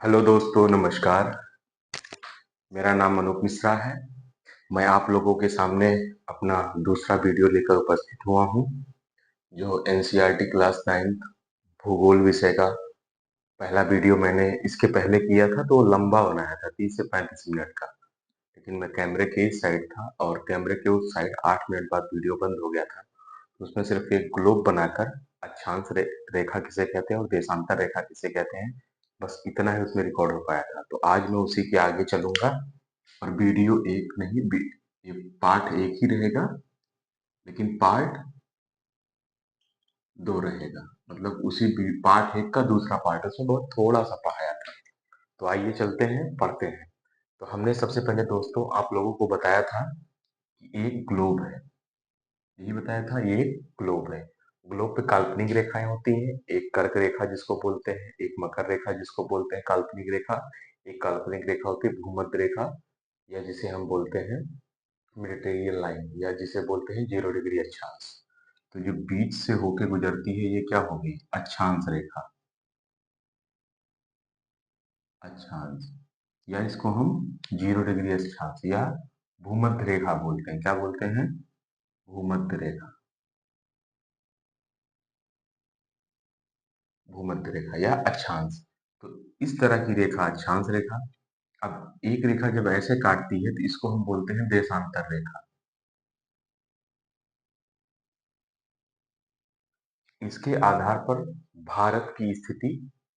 Hello दोस्तों, नमस्कार। मेरा नाम अनूप मिश्रा है। मैं आप लोगों के सामने अपना दूसरा वीडियो लेकर उपस्थित हुआ हूँ, जो एनसीईआरटी क्लास 9 भूगोल विषय का पहला वीडियो मैंने इसके पहले किया था, तो वो लंबा बनाया था, 30 से 35 मिनट का। लेकिन मैं कैमरे के इस साइड था और कैमरे के उस साइड 8 मिनट बाद वीडियो बंद हो गया था। तो उसमें सिर्फ एक ग्लोब बनाकर अक्षांश रेखा किसे कहते हैं और देशांतर रेखा किसे कहते हैं, बस इतना ही उसमें रिकॉर्ड हो पाया था। तो आज मैं उसी के आगे चलूंगा और वीडियो एक नहीं, ये पार्ट एक ही रहेगा, लेकिन पार्ट दो रहेगा। मतलब उसी पार्ट एक का दूसरा पार्ट, उसमें बहुत थोड़ा सा पढ़ाया था। तो आइए चलते हैं, पढ़ते हैं। तो हमने सबसे पहले दोस्तों आप लोगों को बताया था कि एक ग्लोब है। यही बताया था, ये एक ग्लोब है। ग्लोब पे काल्पनिक रेखाएं होती हैं, एक कर्क रेखा जिसको बोलते हैं, एक मकर रेखा जिसको बोलते हैं काल्पनिक रेखा। एक काल्पनिक रेखा होती है भूमध्य रेखा, या जिसे हम बोलते हैं मेडिटेरियन लाइन, या जिसे बोलते हैं 0 डिग्री अक्षांश। तो जो बीच से होके गुजरती है, ये क्या होगी? अक्षांश रेखा। अक्षांश, या इसको हम 0 डिग्री अक्षांश या भूमध्य रेखा बोलते हैं। क्या बोलते हैं? भूमध्य रेखा। भूमध्य रेखा या अक्षांश। तो इस तरह की रेखा अक्षांश रेखा। अब एक रेखा जब ऐसे काटती है तो इसको हम बोलते हैं देशांतर रेखा। इसके आधार पर भारत की स्थिति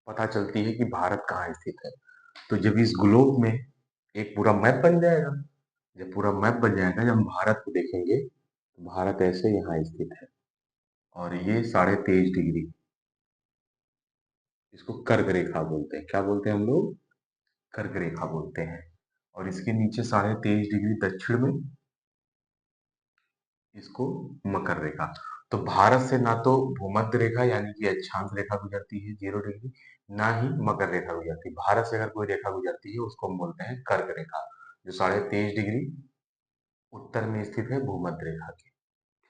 पता चलती है कि भारत कहाँ स्थित है। तो जब इस ग्लोब में एक पूरा मैप बन जाएगा, जब पूरा मैप बन जाएगा, जब हम भारत को देखेंगे तो भारत ऐसे यहाँ स्थित है, और ये 23.5 डिग्री, इसको कर्क रेखा बोलते हैं। क्या बोलते हैं हम लोग? कर्क रेखा बोलते हैं। और इसके नीचे 23.5 डिग्री दक्षिण में इसको मकर रेखा। तो भारत से ना तो भूमध्य रेखा यानी कि अक्षांश रेखा गुजरती है 0 डिग्री, ना ही मकर रेखा गुजरती है। भारत से अगर कोई रेखा गुजरती है उसको हम बोलते हैं कर्क रेखा, जो 23.5 डिग्री उत्तर में स्थित है भूमध्य रेखा के।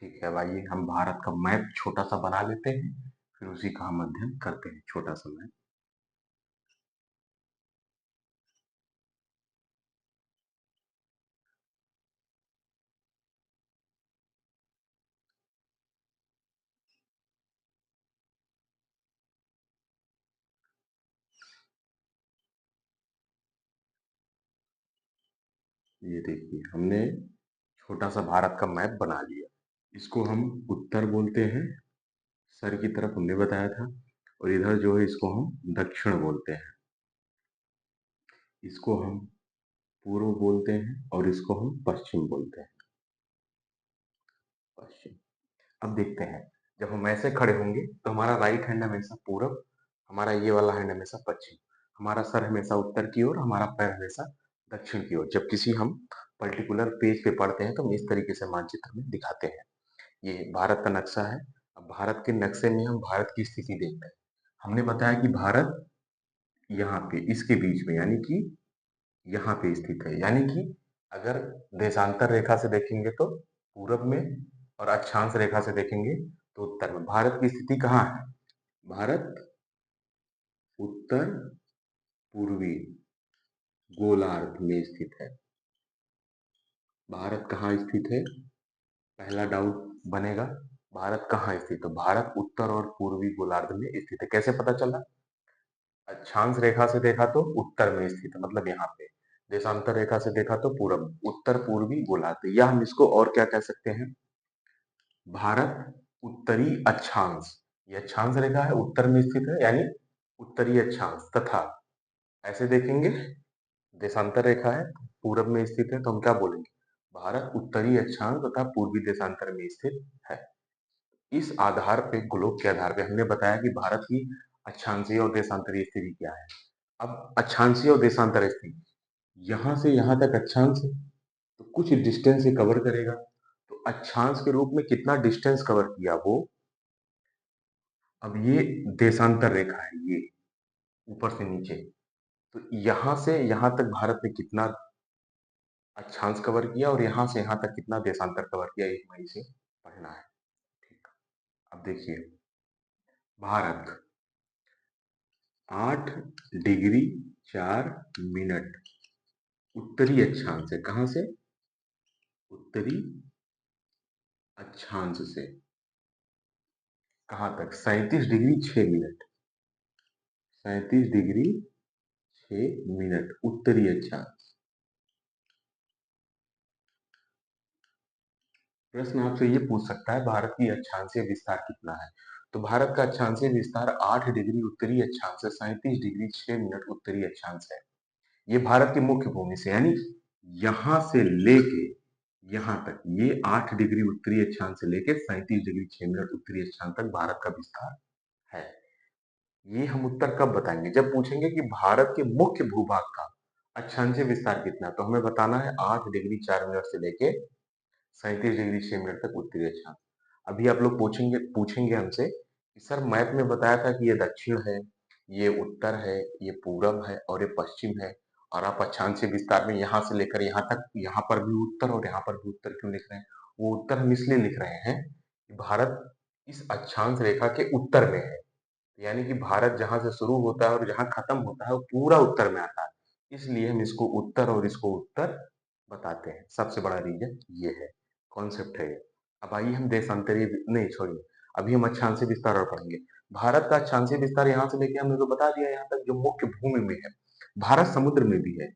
ठीक है, अब आइए हम भारत का मैप छोटा सा बना लेते हैं, फिर उसी का हम अध्ययन करते हैं। छोटा सा मैप, ये देखिए हमने छोटा सा भारत का मैप बना लिया। इसको हम उत्तर बोलते हैं, सर की तरफ हमने बताया था। और इधर जो है इसको हम दक्षिण बोलते हैं, इसको हम पूर्व बोलते हैं, और इसको हम पश्चिम बोलते हैं। पश्चिम। अब देखते हैं, जब हम ऐसे खड़े होंगे तो हमारा राइट हैंड हमेशा पूरब, हमारा ये वाला हैंड हमेशा पश्चिम, हमारा सर हमेशा उत्तर की ओर, हमारा पैर हमेशा दक्षिण की ओर। जब किसी हम पर्टिकुलर पेज पे पढ़ते हैं तो हम इस तरीके से मानचित्र में दिखाते हैं। ये भारत का नक्शा है। अब भारत के नक्शे में हम भारत की स्थिति देखते हैं। हमने बताया कि भारत यहाँ पे इसके बीच में, यानी कि यहाँ पे स्थित है। यानी कि अगर देशांतर रेखा से देखेंगे तो पूरब में, और अक्षांश रेखा से देखेंगे तो उत्तर में। भारत की स्थिति कहाँ है? भारत उत्तर पूर्वी गोलार्ध में स्थित है। भारत कहाँ स्थित है? पहला डाउट बनेगा, भारत कहाँ स्थित है? तो भारत उत्तर और पूर्वी गोलार्ध में स्थित है। कैसे पता चला? अक्षांश रेखा से देखा तो उत्तर में स्थित है, मतलब यहाँ पे। देशांतर रेखा से देखा तो पूरब, उत्तर पूर्वी गोलार्ध, या हम इसको और क्या कह सकते हैं? भारत उत्तरी अक्षांश, ये अक्षांश रेखा है, उत्तर में स्थित है, यानी उत्तरी अक्षांश। तथा ऐसे देखेंगे, देशांतर रेखा है, पूरब में स्थित है, तो हम क्या बोलेंगे? भारत उत्तरी अक्षांश तथा पूर्वी देशांतर में स्थित है। इस आधार पे, ग्लोब के आधार पे हमने बताया कि भारत की अक्षांशीय और देशांतरीय स्थिति क्या है। अब अक्षांशीय और देशांतर स्थिति, यहाँ से यहाँ तक अक्षांश है, तो कुछ डिस्टेंस ये कवर करेगा। तो अक्षांश के रूप में कितना डिस्टेंस कवर किया वो, अब ये देशांतर रेखा है, ये ऊपर से नीचे। तो यहाँ से यहाँ तक भारत ने कितना अक्षांश कवर किया, और यहाँ से यहाँ तक कितना देशांतर कवर किया, ये हमें इसे पढ़ना है। ठीक, अब देखिए, भारत 8 डिग्री 4 मिनट उत्तरी अक्षांश से, कहां से? उत्तरी अक्षांश से कहां तक? 37 डिग्री 6 मिनट। 37 डिग्री 6 मिनट उत्तरी अक्षांश। प्रश्न आपसे ये पूछ सकता है भारत की अक्षांशीय विस्तार कितना है? तो भारत का अक्षांशीय विस्तार 8 डिग्री उत्तरी अक्षांश से 37 डिग्री 6 मिनट उत्तरी अक्षांश है। ये भारत की मुख्य भूमि से, यानी यहां से लेके यहां तक, ये 8 डिग्री उत्तरी अक्षांश से लेके 37 डिग्री 6 मिनट उत्तरी अक्षांश तक भारत का विस्तार है। ये हम उत्तर कब बताएंगे? जब पूछेंगे कि भारत के मुख्य भूभाग का अक्षांशीय विस्तार कितना है, तो हमें बताना है 8 डिग्री 4 मिनट से लेके 37 डिग्री 6 मिनट तक उत्तरी अक्षांश। अभी आप लोग पूछेंगे पूछेंगे हमसे कि सर मैप में बताया था कि ये दक्षिण है, ये उत्तर है, ये पूरब है और ये पश्चिम है, और आप अक्षांशीय विस्तार में यहाँ से लेकर यहाँ तक, यहाँ पर भी उत्तर और यहाँ पर भी उत्तर क्यों लिख रहे हैं? वो उत्तर हम इसलिए लिख रहे हैं कि भारत इस अक्षांश रेखा के उत्तर में है, यानी कि भारत जहां से शुरू होता है और जहां खत्म होता है वो पूरा उत्तर में आता है, इसलिए हम इसको उत्तर और इसको उत्तर बताते हैं। सबसे बड़ा रीजन ये है, कॉन्सेप्ट है ये। अब आइए हम देशांतरीय नहीं छोड़िए, अभी हम अक्षांशीय विस्तार और पढ़ेंगे। भारत का अक्षांशीय विस्तार यहाँ से लेके हमने तो बता दिया, यहाँ तक जो मुख्य भूमि में है। भारत समुद्र में भी है,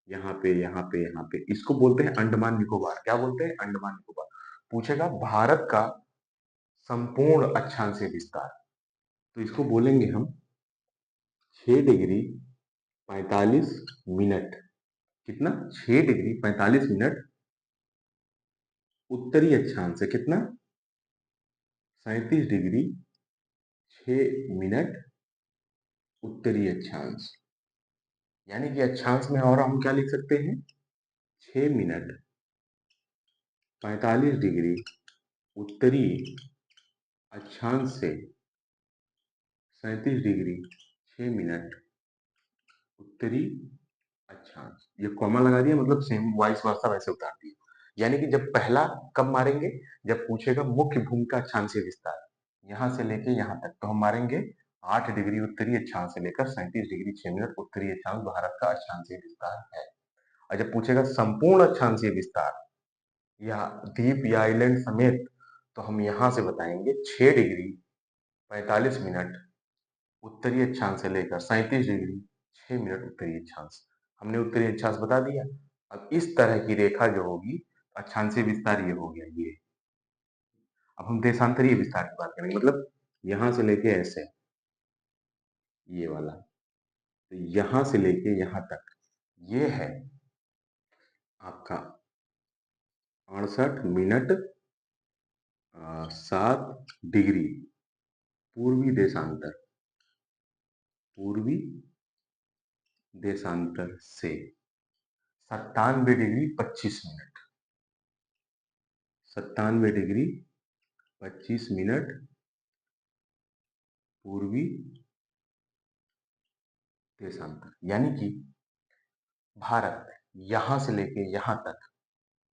यहाँ पे यहाँ पे यहाँ पे, इसको बोलते हैं अंडमान निकोबार। क्या बोलते हैं? अंडमान निकोबार। पूछेगा भारत का संपूर्ण अक्षांशीय विस्तार, तो इसको बोलेंगे हम 6 डिग्री 45 मिनट। कितना? 6 डिग्री 45 मिनट उत्तरी अक्षांश से, कितना? 37 डिग्री 6 मिनट उत्तरी अक्षांश। यानी कि अक्षांश में और हम क्या लिख सकते हैं? 6 मिनट 45 डिग्री उत्तरी अक्षांश से 37 डिग्री 6 मिनट उत्तरी अक्षांश। ये कॉमा लगा दिया, मतलब सेम वाइस वर्सा वैसे उतार दिया। यानी कि जब पहला कब मारेंगे? जब पूछेगा मुख्य भूमि का अक्षांशीय विस्तार, यहां से लेके यहां तक, तो हम मारेंगे 8 डिग्री उत्तरी अक्षांश से लेकर 37 डिग्री 6 मिनट उत्तरी अक्षांश भारत का अक्षांशीय विस्तार है। और जब पूछेगा संपूर्ण अक्षांशीय विस्तार या द्वीप या आइलैंड समेत, तो हम यहां से बताएंगे 6 डिग्री 45 मिनट उत्तरी अक्षांश से लेकर 37 डिग्री 6 मिनट उत्तरी अक्षांश। हमने उत्तरी अक्षांश बता दिया। अब इस तरह की रेखा जो होगी, अक्षांशीय विस्तार ये हो गया ये। अब हम देशांतरीय विस्तार की बात करेंगे, मतलब यहां से लेके ऐसे, ये वाला, तो यहां से लेके यहां तक, ये है आपका 68 मिनट 7 डिग्री पूर्वी देशांतर, पूर्वी देशांतर से 97 डिग्री 25 मिनट, 97 डिग्री 25 मिनट पूर्वी देशांतर। यानी कि भारत यहां से लेके यहां तक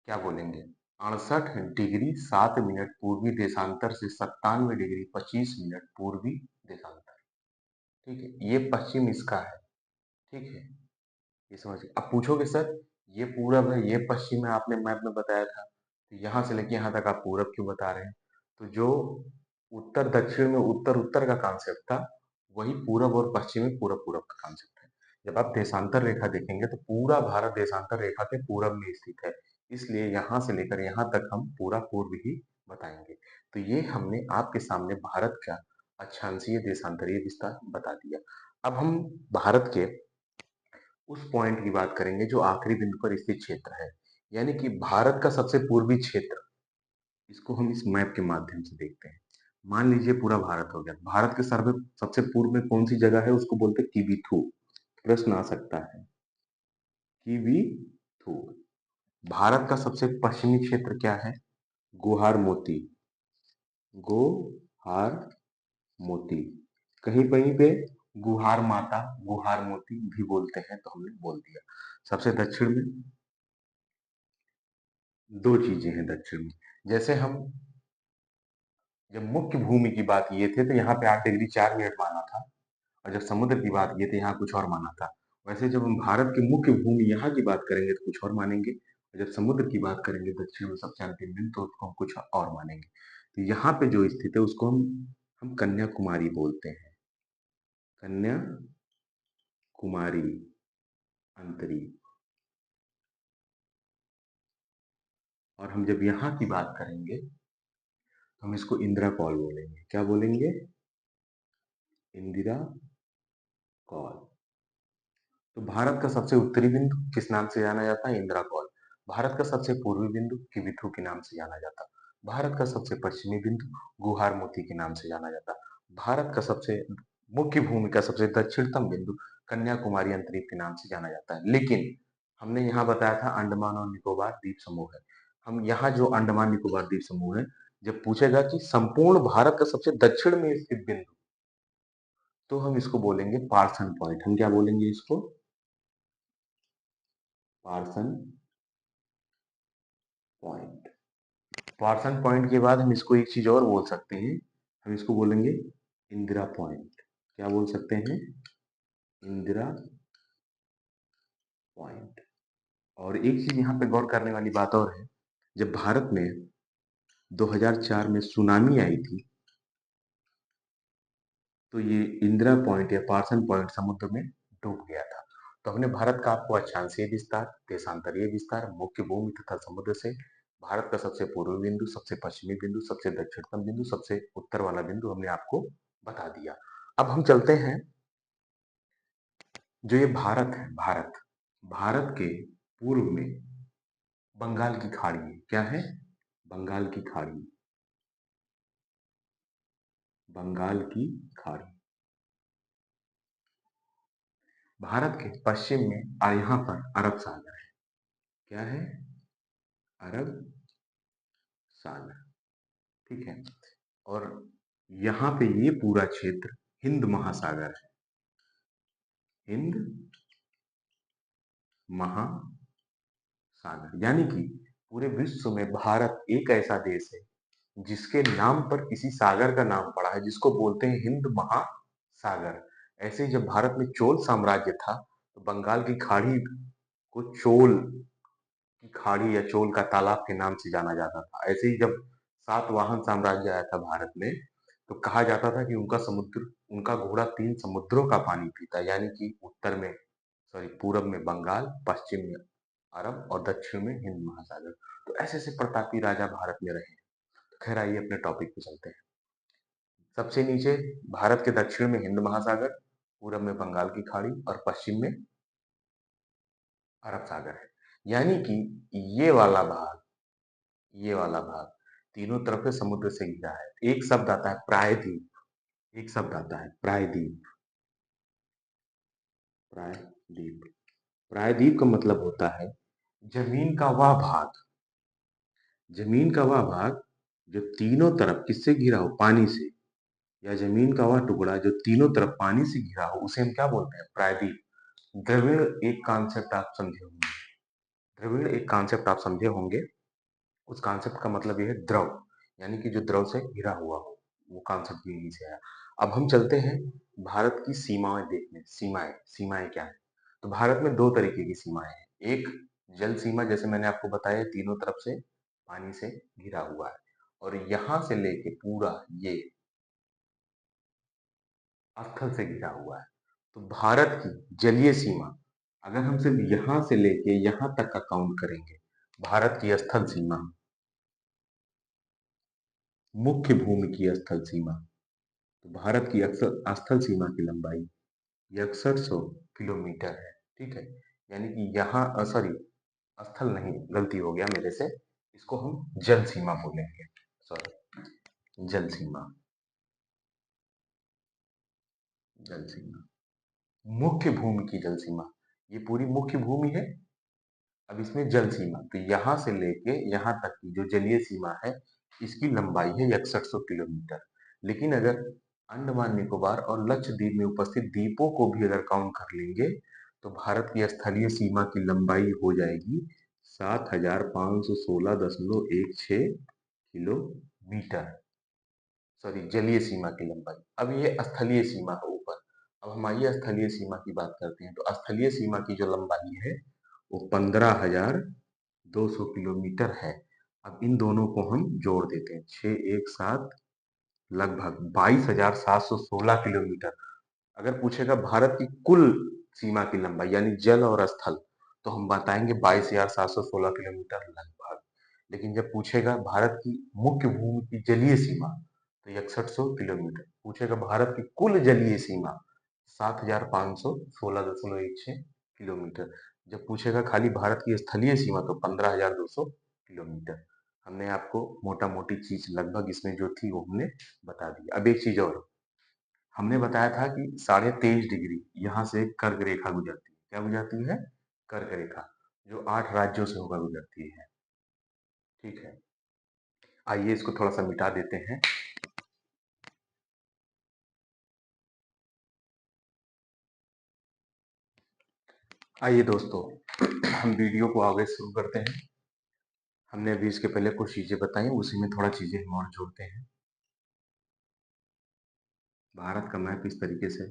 क्या बोलेंगे? 68 डिग्री 7 मिनट पूर्वी देशांतर से 97 डिग्री 25 मिनट पूर्वी देशांतर। ठीक है, ये पश्चिम इसका है। ठीक है, ये समझिए। अब पूछोगे सर ये पूरब है ये पश्चिम है, आपने मैप में बताया था, तो यहाँ से लेके यहाँ तक आप पूरब क्यों बता रहे हैं? तो जो उत्तर दक्षिण में उत्तर उत्तर का कॉन्सेप्ट था, वही पूरब और पश्चिम में पूरब पूरब का कॉन्सेप्ट है। जब आप देशांतर रेखा देखेंगे तो पूरा भारत देशांतर रेखा के पूरब में स्थित है, इसलिए यहाँ से लेकर यहाँ तक हम पूरा पूर्व ही बताएंगे। तो ये हमने आपके सामने भारत का अक्षांशीय देशांतरीय विस्तार बता दिया। अब हम भारत के उस पॉइंट की बात करेंगे जो आखिरी बिंदु पर स्थित क्षेत्र है, यानी कि भारत का सबसे पूर्वी क्षेत्र। इसको हम इस मैप के माध्यम से देखते हैं। मान लीजिए पूरा भारत हो गया, भारत के सर्वे सबसे पूर्व में कौन सी जगह है? उसको बोलते हैं किबीथू। प्रश्न आ सकता है, किबीथू। भारत का सबसे पश्चिमी क्षेत्र क्या है? गुहार मोती, गोहार मोती। कहीं कहीं पे गुहार माता, गुहार मोती भी बोलते हैं, तो हमने बोल दिया। सबसे दक्षिण में दो चीजें हैं दक्षिण में, जैसे हम जब मुख्य भूमि की बात किए थे तो यहाँ पे 8 डिग्री 4 मिनट माना था, और जब समुद्र की बात किए थे यहाँ कुछ और माना था। वैसे जब हम भारत की मुख्य भूमि यहाँ की बात करेंगे तो कुछ और मानेंगे, और जब समुद्र की बात करेंगे दक्षिण में सबसे अंतिम बिंदु तो उसको हम कुछ और मानेंगे। तो यहाँ पे जो स्थित है उसको हम कन्याकुमारी बोलते हैं। कन्याकुमारी अंतरीप। और हम जब यहाँ की बात करेंगे तो हम इसको इंदिरा कॉल बोलेंगे। क्या बोलेंगे? इंदिरा कॉल। तो भारत का सबसे उत्तरी बिंदु किस नाम से जाना जाता है? इंदिरा कॉल। भारत का सबसे पूर्वी बिंदु किबिथु के नाम से जाना जाता है। भारत का सबसे पश्चिमी बिंदु गुहार मोती के नाम से जाना जाता है। भारत का सबसे मुख्य भूमि का सबसे दक्षिणतम बिंदु कन्याकुमारी अंतरीप के नाम से जाना जाता है। लेकिन हमने यहाँ बताया था अंडमान और निकोबार द्वीप समूह है। हम यहाँ जो अंडमान निकोबार द्वीप समूह है, जब पूछेगा कि संपूर्ण भारत का सबसे दक्षिण में स्थित बिंदु, तो हम इसको बोलेंगे पार्सन पॉइंट। हम क्या बोलेंगे इसको? Person point. पार्सन पॉइंट के बाद हम इसको एक चीज और बोल सकते हैं, हम इसको बोलेंगे इंदिरा पॉइंट। क्या बोल सकते हैं? इंदिरा पॉइंट। और एक चीज यहाँ पे गौर करने वाली बात और है, जब भारत में 2004 में सुनामी आई थी, तो ये इंदिरा पॉइंट या पार्सन पॉइंट समुद्र में डूब गया था। तो हमने भारत का आपको अक्षांशीय विस्तार, देशांतरीय विस्तार, मुख्य भूमि तथा समुद्र से भारत का सबसे पूर्वी बिंदु, सबसे पश्चिमी बिंदु, सबसे दक्षिणतम बिंदु, सबसे उत्तर वाला बिंदु हमने आपको बता दिया। अब हम चलते हैं, जो ये भारत है, भारत के पूर्व में बंगाल की खाड़ी है। क्या है? बंगाल की खाड़ी। बंगाल की खाड़ी। भारत के पश्चिम में और यहाँ पर अरब सागर है। क्या है? अरब सागर। ठीक है। और यहाँ पे ये पूरा क्षेत्र हिंद महासागर है। हिंद महासागर, यानी कि पूरे विश्व में भारत एक ऐसा देश है जिसके नाम पर किसी सागर का नाम पड़ा है, जिसको बोलते हैं हिंद महासागर। ऐसे ही जब भारत में चोल साम्राज्य था, तो बंगाल की खाड़ी को चोल की खाड़ी या चोल का तालाब के नाम से जाना जाता था। ऐसे ही जब सातवाहन साम्राज्य आया था भारत में, तो कहा जाता था कि उनका घोड़ा तीन समुद्रों का पानी पीता, यानी कि उत्तर में, सॉरी, पूरब में बंगाल, पश्चिम में अरब और दक्षिण में हिंद महासागर। तो ऐसे ऐसे प्रतापी राजा भारत में रहे। तो खैर, आइए अपने टॉपिक पे चलते हैं। सबसे नीचे भारत के दक्षिण में हिंद महासागर, पूरब में बंगाल की खाड़ी और पश्चिम में अरब सागर है। यानी कि ये वाला भाग, ये वाला भाग तीनों तरफ से समुद्र से घिरा है। एक शब्द आता है प्रायद्वीप। एक शब्द आता है प्रायद्वीप। प्रायद्वीप। प्रायद्वीप का मतलब होता है जमीन का वह भाग, जमीन का वह भाग जो तीनों तरफ किससे घिरा हो? पानी से। या जमीन का वह टुकड़ा जो तीनों तरफ पानी से घिरा हो, उसे हम क्या बोलते हैं? प्रायद्वीप। द्रविड़ एक कॉन्सेप्ट आप समझे होंगे। द्रविड़ एक कॉन्सेप्ट आप समझे होंगे। उस कॉन्सेप्ट का मतलब ये है द्रव, यानी कि जो द्रव से घिरा हुआ हो, वो कॉन्सेप्ट भी यहीं से आया। अब हम चलते हैं भारत की सीमाएं देखने। सीमाएं, सीमाएं क्या है? तो भारत में दो तरीके की सीमाएं हैं। एक जल सीमा, जैसे मैंने आपको बताया, तीनों तरफ से पानी से घिरा हुआ है, और यहां से लेके पूरा ये स्थल से घिरा हुआ है। तो भारत की जलीय सीमा, अगर हम सिर्फ यहां से लेके यहां तक का काउंट करेंगे, भारत की स्थल सीमा, मुख्य भूमि की स्थल सीमा, तो भारत की अक्सर स्थल सीमा की लंबाई 6100 किलोमीटर है। ठीक है। यानी कि यहाँ, सॉरी, स्थल नहीं, गलती हो गया मेरे से, इसको हम जल सीमा बोलेंगे। सॉरी, जल सीमा। जल सीमा, मुख्य भूमि की जल सीमा, ये पूरी मुख्य भूमि है। अब इसमें जल सीमा, तो यहाँ से लेके यहाँ तक की जो जलीय सीमा है, इसकी लंबाई है 6100 किलोमीटर। लेकिन अगर अंडमान निकोबार और लक्षद्वीप में उपस्थित द्वीपों को भी अगर काउंट कर लेंगे, तो भारत की स्थलीय सीमा की लंबाई हो जाएगी 7516.16 किलोमीटर। सॉरी, जलीय सीमा की लंबाई। अब ये स्थलीय सीमा है ऊपर। अब हम आइए स्थलीय सीमा की बात करते हैं। तो स्थलीय सीमा की जो लंबाई है वो 15,200 किलोमीटर है। अब इन दोनों को हम जोड़ देते हैं, 617 लगभग 22,716 किलोमीटर। अगर पूछेगा भारत की कुल सीमा की लंबाई यानी जल और स्थल, तो हम बताएंगे 22,716 किलोमीटर लगभग। लेकिन जब पूछेगा भारत की मुख्य भूमि की जलीय सीमा, तो 6100 किलोमीटर। पूछेगा भारत की कुल जलीय सीमा, 7,516.16 किलोमीटर। जब पूछेगा खाली भारत की स्थलीय सीमा, तो 15,200 किलोमीटर। हमने आपको मोटा मोटी चीज लगभग इसमें जो थी वो हमने बता दी। अब एक चीज और हमने बताया था कि 23.5 डिग्री यहाँ से कर्क रेखा गुजरती है। क्या गुजरती है? कर्क रेखा, जो 8 राज्यों से होकर गुजरती है। ठीक है, आइए इसको थोड़ा सा मिटा देते हैं। आइए दोस्तों, हम वीडियो को आगे शुरू करते हैं। हमने अभी इसके पहले कुछ चीजें बताई, उसी में थोड़ा चीजें हम और जोड़ते हैं। भारत का मैप इस तरीके से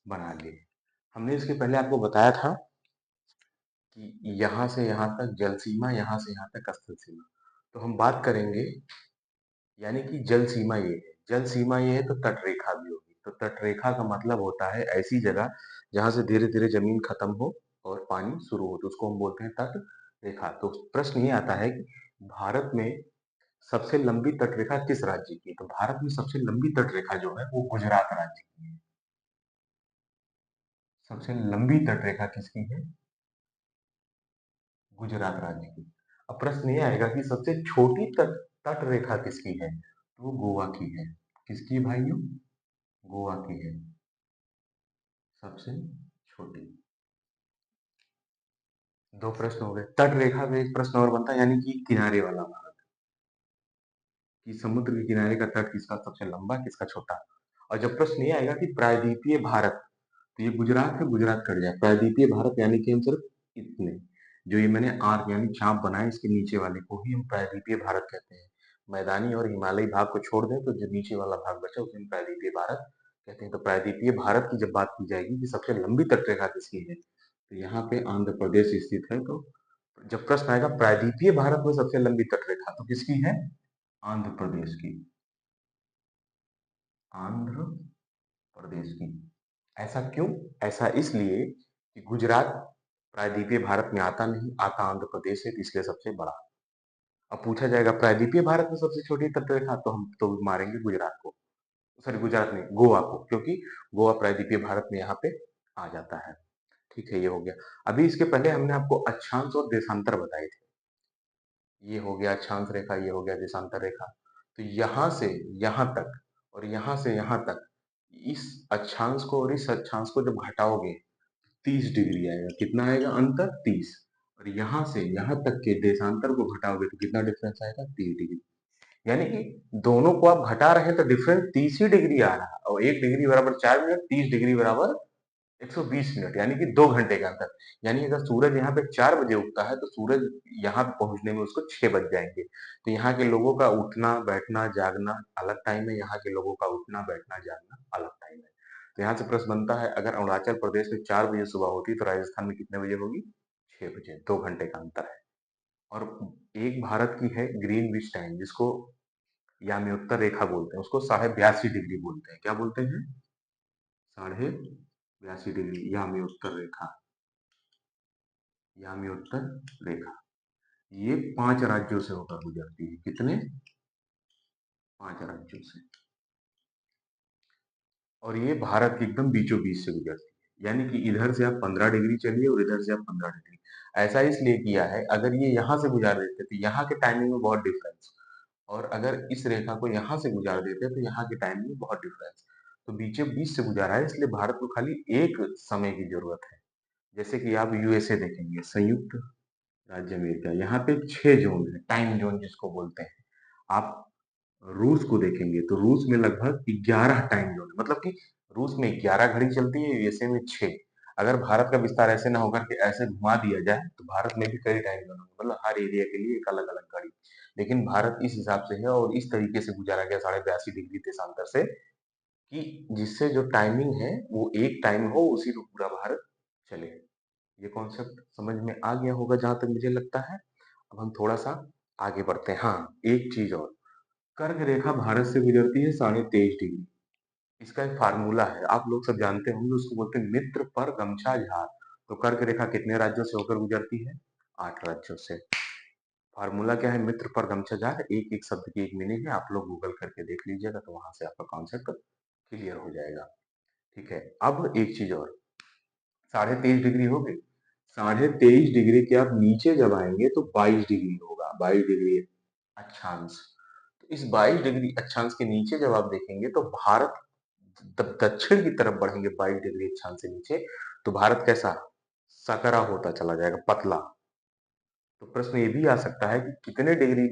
बना लिए। हमने इसके पहले आपको बताया था कि यहाँ से यहाँ तक जल सीमा, यहाँ से यहाँ तक स्थल सीमा। तो हम बात करेंगे, यानी कि जल सीमा ये है, जल सीमा ये है तो तट रेखा भी होगी। तो तट रेखा का मतलब होता है ऐसी जगह जहां से धीरे धीरे जमीन खत्म हो और पानी शुरू हो, तो उसको हम बोलते हैं तट रेखा। तो प्रश्न ये आता है कि भारत में सबसे लंबी तट रेखा किस राज्य की है? तो भारत में सबसे लंबी तट रेखा जो है वो गुजरात राज्य की है। सबसे लंबी तट रेखा किसकी है? गुजरात राज्य की। अब प्रश्न ये आएगा कि सबसे छोटी तट तट रेखा किसकी है? तो वो गोवा की है। किसकी है भाइयों? गोवा की है सबसे छोटी। दो प्रश्न हो गए। तट रेखा में एक प्रश्न और बनता है, यानी कि किनारे वाला भाग, कि समुद्र के किनारे का तट किसका सबसे लंबा, किसका छोटा। और जब प्रश्न ये आएगा कि प्रायद्वीपीय भारत, तो ये गुजरात है, गुजरात कट जाए, प्रायद्वीपीय भारत यानी कि हम सिर्फ इतने, जो ये मैंने आर्क यानी चाप बनाए इसके नीचे वाले को ही हम प्रायद्वीपीय भारत कहते हैं। मैदानी और हिमालयी भाग को छोड़ दें तो जो नीचे वाला भाग बचा उसे हम प्रायद्वीपीय भारत कहते हैं। तो प्रायद्वीपीय भारत की जब बात की जाएगी कि सबसे लंबी तटरेखा किसकी है, तो यहाँ पे आंध्र प्रदेश स्थित है। तो जब प्रश्न आएगा प्रायद्वीपीय भारत में सबसे लंबी तटरेखा, तो किसकी है? आंध्र प्रदेश की। आंध्र प्रदेश की। ऐसा क्यों? ऐसा इसलिए कि गुजरात प्रायद्वीपीय भारत में आता नहीं, आता आंध्र प्रदेश है, इसलिए सबसे बड़ा। अब पूछा जाएगा प्रायद्वीपीय भारत में सबसे छोटी तटरेखा, तो हम तो मारेंगे गुजरात को, सॉरी गुजरात नहीं, गोवा को, क्योंकि गोवा प्रायद्वीपीय भारत में यहाँ पे आ जाता है। ठीक है, ये हो गया। अभी इसके पहले हमने आपको अक्षांश और देशांतर बताए थे। ये हो गया अक्षांश रेखा, ये हो गया देशांतर रेखा। तो यहाँ से यहाँ तक और यहाँ से यहाँ तक, इस अक्षांश को और इस अक्षांश को जब घटाओगे, 30 डिग्री आएगा। कितना आएगा अंतर? 30। और यहाँ से यहाँ तक के देशांतर को घटाओगे तो कितना डिफरेंस आएगा? 30 डिग्री। यानी कि दोनों को आप घटा रहे हैं तो डिफरेंस 30 ही डिग्री आ रहा है। और 1 डिग्री बराबर 4 मिनट, 30 डिग्री बराबर 120 मिनट, यानी कि 2 घंटे का अंतर। यानी अगर सूरज यहाँ पे 4 बजे उगता है तो सूरज यहाँ पे पहुंचने में उसको 6 बज जाएंगे। तो यहाँ के लोगों का उठना बैठना जागना अलग टाइम है, यहाँ के लोगों का उठना बैठना जागना अलग टाइम है। तो यहाँ से प्रश्न बनता है, अगर अरुणाचल प्रदेश में 4 बजे सुबह होती तो राजस्थान में कितने बजे होगी? 6 बजे। 2 घंटे का अंतर है। और एक भारत की है ग्रीन विच टाइम, जिसको यामी रेखा बोलते हैं, उसको 82.5 डिग्री बोलते हैं। क्या बोलते हैं? 82.5 डिग्री यामी रेखा। यामी रेखा, ये 5 राज्यों से होकर गुजरती है। कितने? 5 राज्यों से। और ये भारत के एकदम बीचों बीच से गुजरती है, यानी कि इधर से आप 15 डिग्री चलिए और इधर से आप 15 डिग्री। ऐसा इसलिए किया है, अगर ये यहाँ से गुजार देते तो यहाँ के टाइमिंग में बहुत डिफरेंस, और अगर इस रेखा को यहाँ से गुजार देते तो यहाँ के टाइमिंग में बहुत डिफरेंस। तो बीचों बीच से गुजारा है, इसलिए भारत को खाली एक समय की जरूरत है। जैसे कि आप यूएसए देखेंगे, संयुक्त राज्य अमेरिका, यहाँ पे 6 जोन है, टाइम जोन जिसको बोलते हैं। आप रूस को देखेंगे तो रूस में लगभग 11 टाइम जोन है, मतलब कि रूस में 11 घड़ी चलती है, यूएसए में 6। अगर भारत का विस्तार ऐसे ना होकर के ऐसे घुमा दिया जाए तो भारत में भी कई टाइम जोन होंगे, मतलब हर एरिया के लिए एक अलग अलग घड़ी। लेकिन भारत इस हिसाब से है और इस तरीके से गुजारा गया 82.5 डिग्री देशांतर से, कि जिससे जो टाइमिंग है वो एक टाइम हो, उसी को पूरा भारत चले। ये कॉन्सेप्ट समझ में आ गया होगा जहां तक मुझे लगता है। अब हम थोड़ा सा आगे बढ़ते हैं। हाँ, एक चीज और, कर्क रेखा भारत से गुजरती है 23.5 डिग्री। इसका एक फार्मूला है, आप लोग सब जानते होंगे, उसको बोलते हैं मित्र पर गमछा झार। तो कर्क रेखा कितने राज्यों से होकर गुजरती है? 8 राज्यों से। फार्मूला क्या है मित्र पर गमछा झार? एक एक शब्द की एक मीनिंग है, आप लोग गूगल करके देख लीजिएगा तो वहां से आपका कॉन्सेप्ट क्लियर हो जाएगा। ठीक है, अब एक चीज और, 23.5 डिग्री हो गई, 23.5 डिग्री के आप नीचे जब आएंगे तो 22 डिग्री होगा, 22 डिग्री अक्षांश। तो इस 22 डिग्री अक्षांश के नीचे जब आप देखेंगे तो भारत, जब दक्षिण की तरफ बढ़ेंगे 22 डिग्री अक्षांश से नीचे, तो भारत कैसा, सकरा होता चला जाएगा, पतला। तो प्रश्न ये भी आ सकता है कि कितने डिग्री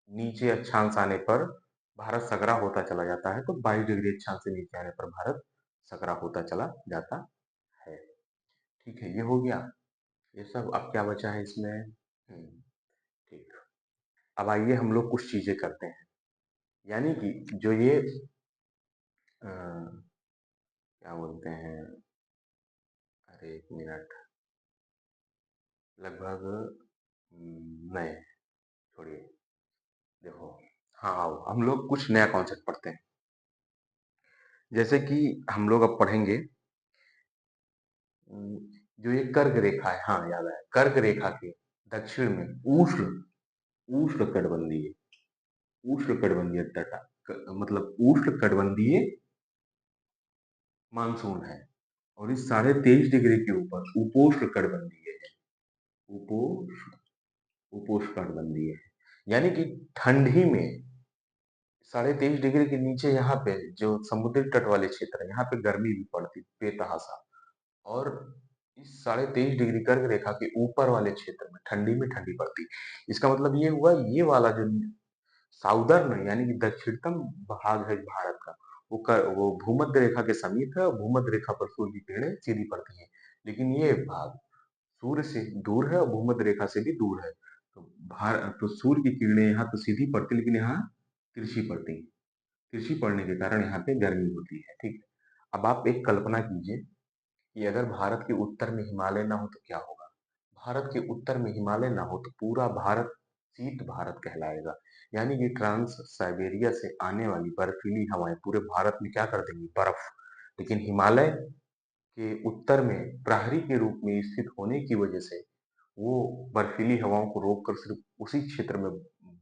नीचे अक्षांश आने पर भारत सकरा होता चला जाता है? तो 22 डिग्री अक्षांश से नीचे आने पर भारत सकरा होता चला जाता है। ठीक है, ये हो गया। ये सब अब क्या बचा है इसमें? ठीक। अब आइए हम लोग कुछ चीजें करते हैं, यानी कि जो ये क्या बोलते हैं, अरे एक मिनट, लगभग नहीं, छोड़िए, देखो, हाँ आओ हम लोग कुछ नया कॉन्सेप्ट पढ़ते हैं। जैसे कि हम लोग अब पढ़ेंगे अम, जो ये कर्क रेखा है, हाँ याद आया, कर्क रेखा के दक्षिण में उष्ण उष्ण कटिबंधीय उष्ण कटिबंधीय तटा, मतलब उष्ण कटिबंधीय मानसून है। और इस 23.5 डिग्री के ऊपर उपोष्ण कटिबंधीय है, उपोष्ण उपोष्ण कटिबंधीय है। यानी कि ठंडी में 23.5 डिग्री के नीचे यहाँ पे जो समुद्री तट वाले क्षेत्र है, यहाँ पे गर्मी भी पड़ती बेतहासा। और इस 23.5 डिग्री कर्क रेखा के ऊपर वाले क्षेत्र में ठंडी में ठंडी पड़ती। इसका मतलब ये हुआ, ये वाला जो साउदर्न यानी कि दक्षिणतम भाग है भारत का, वो भूमध्य रेखा के समीप है और भूमध्य रेखा पर सूर्य की किरणें सीधी पड़ती हैं। लेकिन ये भाग सूर्य से दूर है और भूमध्य रेखा से भी दूर है। तो तो सूर्य की किरणें यहाँ तो सीधी पड़ती, लेकिन यहाँ तिरछी पड़ती। तिरछी पड़ने के कारण यहाँ पे गर्मी होती है। ठीक है, अब आप एक कल्पना कीजिए कि अगर भारत के उत्तर में हिमालय ना हो तो क्या होगा? भारत के उत्तर में हिमालय ना हो तो पूरा भारत शीत भारत कहलाएगा। यानी कि ट्रांस साइबेरिया से आने वाली बर्फीली हवाएं पूरे भारत में क्या कर देंगी? बर्फ। लेकिन हिमालय के उत्तर में प्रहरी के रूप में स्थित होने की वजह से वो बर्फीली हवाओं को रोककर सिर्फ उसी क्षेत्र में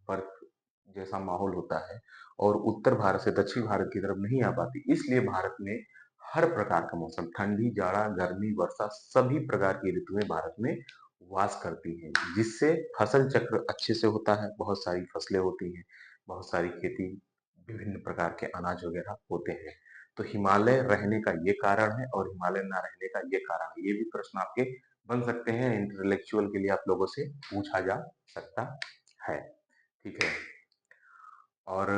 बर्फ जैसा माहौल होता है और उत्तर भारत से दक्षिण भारत की तरफ नहीं आ पाती। इसलिए भारत में हर प्रकार का मौसम, ठंडी, जाड़ा, गर्मी, वर्षा, सभी प्रकार की ऋतुएं भारत में वास करती हैं, जिससे फसल चक्र अच्छे से होता है, बहुत सारी फसलें होती हैं, बहुत सारी खेती, विभिन्न प्रकार के अनाज वगैरह होते हैं। तो हिमालय रहने का ये कारण है और हिमालय ना रहने का ये कारण है। ये भी प्रश्न आपके बन सकते हैं, इंटेलेक्चुअल के लिए आप लोगों से पूछा जा सकता है। ठीक है, और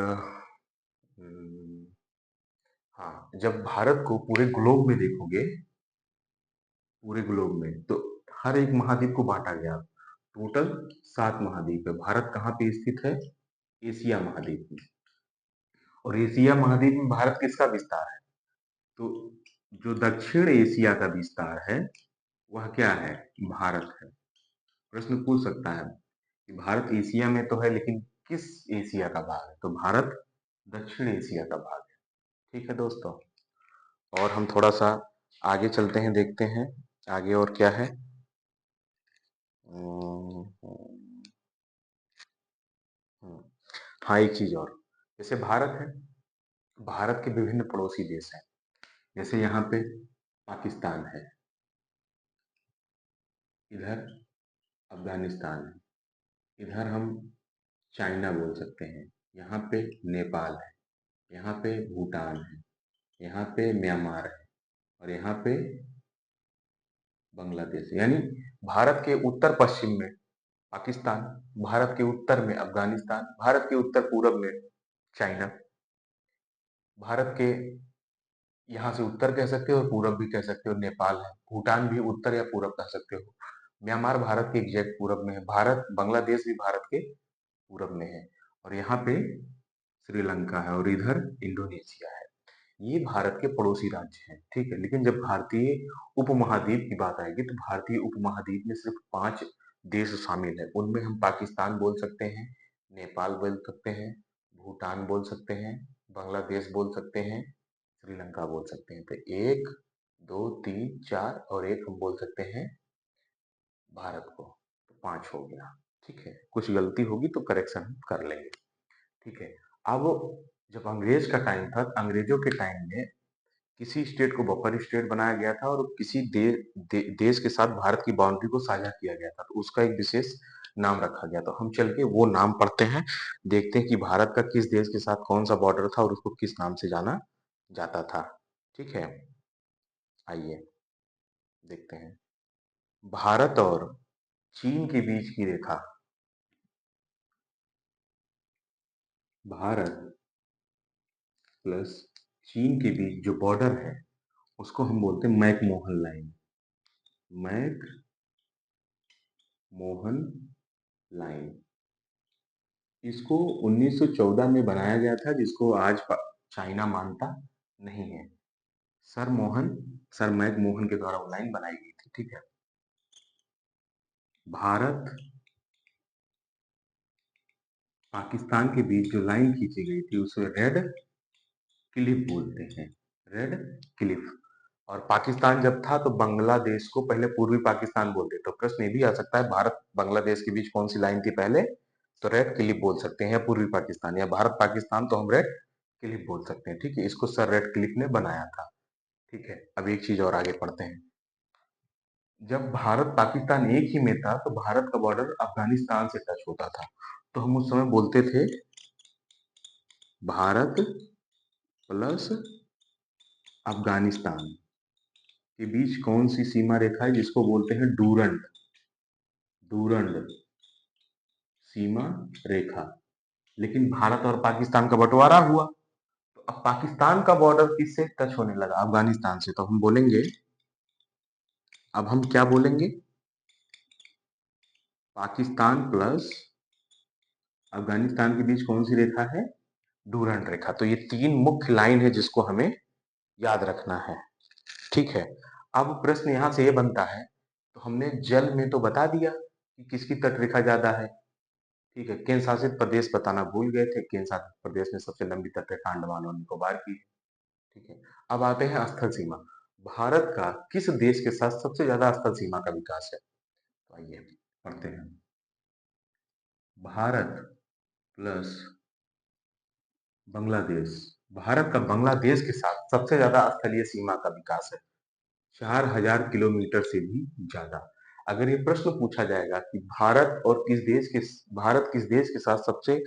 हाँ, जब भारत को पूरे ग्लोब में देखोगे, पूरे ग्लोब में तो हर एक महाद्वीप को बांटा गया। टोटल 7 महाद्वीप है। भारत कहाँ पे स्थित है? एशिया महाद्वीप में। और एशिया महाद्वीप में भारत किसका विस्तार है? तो जो दक्षिण एशिया का विस्तार है वह क्या है? भारत है। प्रश्न पूछ सकता है कि भारत एशिया में तो है, लेकिन किस एशिया का भाग है? तो भारत दक्षिण एशिया का भाग है। ठीक है दोस्तों, और हम थोड़ा सा आगे चलते हैं, देखते हैं आगे और क्या है। हम्म, हम्म, हाँ एक चीज और, जैसे भारत है, भारत के विभिन्न पड़ोसी देश हैं। जैसे यहाँ पे पाकिस्तान है, इधर अफगानिस्तान है, इधर हम चाइना बोल सकते हैं, यहाँ पे नेपाल है, यहाँ पे भूटान है, यहाँ पे म्यांमार है और यहाँ पे बांग्लादेश है। यानी भारत के उत्तर पश्चिम में पाकिस्तान, भारत के उत्तर में अफगानिस्तान, भारत के उत्तर पूरब में चाइना, भारत के यहाँ से उत्तर कह सकते हो और पूरब भी कह सकते हो, नेपाल है। भूटान भी उत्तर या पूरब कह सकते हो। म्यांमार भारत के एग्जैक्ट पूरब में है। भारत बांग्लादेश भी भारत के पूरब में है। और यहाँ पे श्रीलंका है और इधर इंडोनेशिया है। ये भारत के पड़ोसी राज्य हैं, ठीक है। लेकिन जब भारतीय उपमहाद्वीप की बात आएगी तो भारतीय उपमहाद्वीप में सिर्फ 5 देश शामिल है। उनमें हम पाकिस्तान बोल सकते हैं, नेपाल बोल सकते हैं, भूटान बोल सकते हैं, बांग्लादेश बोल सकते हैं, श्रीलंका बोल सकते हैं। तो 1, 2, 3, 4 और 1 हम बोल सकते हैं भारत को। तो 5 हो गया, ठीक है। कुछ गलती होगी तो करेक्शन कर लेंगे, ठीक है। अब जब अंग्रेज का टाइम था, अंग्रेजों के टाइम में किसी स्टेट को बफर स्टेट बनाया गया था और किसी देश के साथ भारत की बाउंड्री को साझा किया गया था, तो उसका एक विशेष नाम रखा गया। तो हम चल के वो नाम पढ़ते हैं, देखते हैं कि भारत का किस देश के साथ कौन सा बॉर्डर था और उसको किस नाम से जाना जाता था, ठीक है। आइए देखते हैं। भारत और चीन के बीच की रेखा, भारत प्लस चीन के बीच जो बॉर्डर है उसको हम बोलते हैं मैकमोहन लाइन। मैकमोहन लाइन, इसको 1914 में बनाया गया था, जिसको आज चाइना मानता नहीं है। सर मैकमोहन के द्वारा वो लाइन बनाई गई थी, ठीक है। भारत पाकिस्तान के बीच जो लाइन खींची गई थी उसे रेड क्लिफ बोलते हैं, रेड क्लिफ। और पाकिस्तान जब था तो बांग्लादेश को पहले पूर्वी पाकिस्तान बोलते, तो प्रश्न ये भी आ सकता है भारत बांग्लादेश के बीच कौन सी लाइन थी पहले, तो रेड क्लिफ बोल सकते हैं, या पूर्वी पाकिस्तान या भारत पाकिस्तान तो हम रेड क्लिफ बोल सकते हैं, ठीक है। इसको सर रेड क्लिफ ने बनाया था, ठीक है। अब एक चीज और आगे पढ़ते हैं। जब भारत पाकिस्तान एक ही में था तो भारत का बॉर्डर अफगानिस्तान से टच होता था, तो हम उस समय बोलते थे भारत प्लस अफगानिस्तान के बीच कौन सी सीमा रेखा है, जिसको बोलते हैं डूरंड, डूरंड सीमा रेखा। लेकिन भारत और पाकिस्तान का बंटवारा हुआ, तो अब पाकिस्तान का बॉर्डर किससे टच होने लगा, अफगानिस्तान से। तो हम बोलेंगे, अब हम क्या बोलेंगे, पाकिस्तान प्लस अफगानिस्तान के बीच कौन सी रेखा है, डूरंड रेखा। तो ये 3 मुख्य लाइन है जिसको हमें याद रखना है, ठीक है। अब प्रश्न यहां से ये बनता है, तो हमने जल में तो बता दिया कि किसकी तट रेखा ज्यादा है, ठीक है। केंद्र शासित प्रदेश बताना भूल गए थे, केंद्र शासित प्रदेश में सबसे लंबी तट रेखा अंडमान और निकोबार की, ठीक है। अब आते हैं स्थल सीमा। भारत का किस देश के साथ सबसे ज्यादा स्थल सीमा का विकास है, तो आइए पढ़ते हैं। भारत प्लस बांग्लादेश, भारत का बांग्लादेश के साथ सबसे ज्यादा स्थलीय सीमा का विकास है, 4000 किलोमीटर से भी ज्यादा। अगर ये प्रश्न पूछा जाएगा कि भारत किस देश के साथ सबसे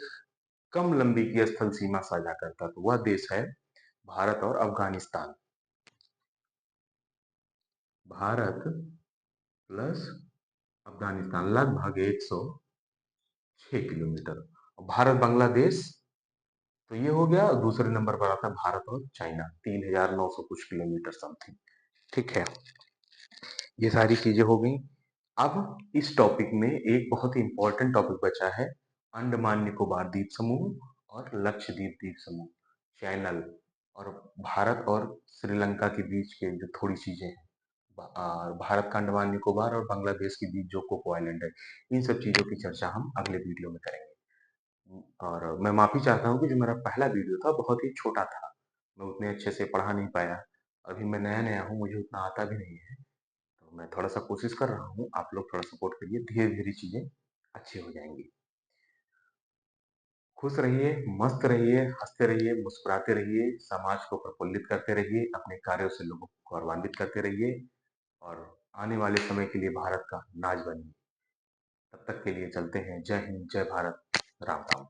कम लंबी की स्थल सीमा साझा करता, तो वह देश है भारत और अफगानिस्तान। भारत प्लस अफगानिस्तान लगभग 106 किलोमीटर। भारत बांग्लादेश तो ये हो गया, दूसरे नंबर पर आता है भारत और चाइना, 3900 कुछ किलोमीटर समथिंग, ठीक है। ये सारी चीजें हो गई। अब इस टॉपिक में एक बहुत ही इंपॉर्टेंट टॉपिक बचा है, अंडमान निकोबार द्वीप समूह और लक्षद्वीप द्वीप समूह, चैनल, और भारत और श्रीलंका के बीच के जो थोड़ी चीजें हैं, भारत का अंडमान निकोबार और बांग्लादेश के बीच जो कोको आइलैंड है, इन सब चीजों की चर्चा हम अगले वीडियो में करेंगे। और मैं माफी चाहता हूँ कि जो मेरा पहला वीडियो था बहुत ही छोटा था, मैं उतने अच्छे से पढ़ा नहीं पाया। अभी मैं नया नया हूँ, मुझे उतना आता भी नहीं है, तो मैं थोड़ा सा कोशिश कर रहा हूँ, आप लोग थोड़ा सपोर्ट करिए, धीरे धीरे चीजें अच्छी हो जाएंगी। खुश रहिए, मस्त रहिए, हंसते रहिए, मुस्कुराते रहिए, समाज को प्रफुल्लित करते रहिए, अपने कार्यों से लोगों को गौरवान्वित करते रहिए और आने वाले समय के लिए भारत का नाज बनिए। तब तक के लिए चलते हैं। जय हिंद, जय भारत, राम राम।